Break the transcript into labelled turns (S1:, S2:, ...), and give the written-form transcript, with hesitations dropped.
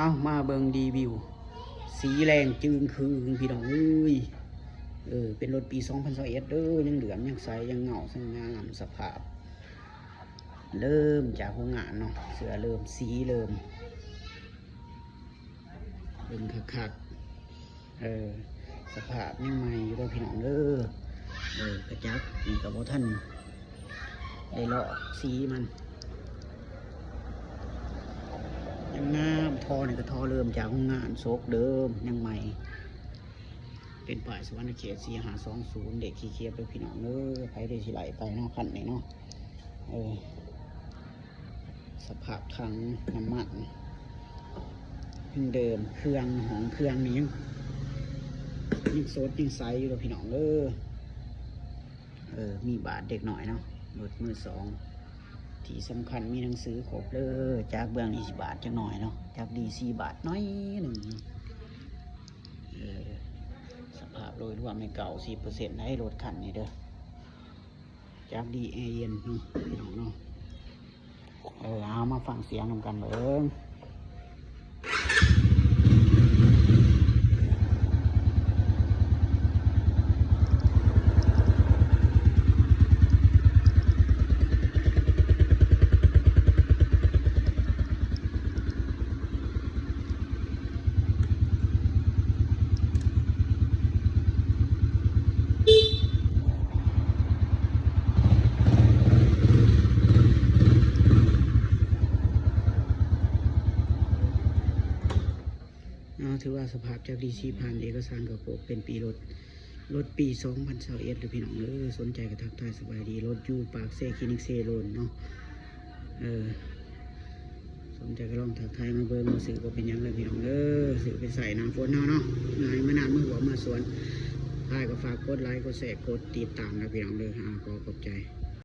S1: เอามาเบิงรีวิวสีแรงจึงคือพี่น้องเอ้ยเป็นรถปี2021เด้อยังเหลืองยังใสยังเงาสวยงามสภาพเริ่มจากโรงงานเนาะเสือเริ่มสีเริ่มเป็นคักสภาพยังใหม่อยู่ด้วยพี่น้องเด้อกระจับนี่กับท่านได้เลาะสีมันยังงามทอเนี่ยก็ทอเริ่มจากโรงงานโซกเดิมยังใหม่เป็นป่ายสวรรณเขต4520เด็กขี้เคียบด้วยพี่น้องเด้อไปได้สิไหลไปเนาะคันนี้เนาะสภาพถังน้ำมันเดิมเครื่องของเครื่องนี้ยังโซดยังใสอยู่ด้วยพี่น้องเด้อมีบาทเด็กหน่อยเนาะรถมือสองที่สำคัญมีหนังสือครบเลยจากเบื้อง20 บาทจังหน่อยเนาะจากดี4 บาทน้อยหนึ่งสภาพโดยรวมในเก่า10%ให้รถคันนี้เด้อจากดีแอร์เย็นเนาะพี่น้องเนาะเอามาฟังเสียงนำกันเบิ่งถือว่าสภาพจากดีซีผ่านเอกสารกับโปกเป็นปีรถปี2021หรือพี่น้องสนใจกระทักทายสบายดีรถอยู่ปากเซคลินิกเซโรนเนาะสนใจก็ลองทักทายมาเบิ่งมาสื่อว่าเป็นยังเลยพี่น้องสื่อไปใส่น้ำฝนเนาะงานไม่นานเมื่อหัวมาสวนพายก็ฝากกดไลค์กดแชร์กดติดตามนะพี่น้องขอขอบใจ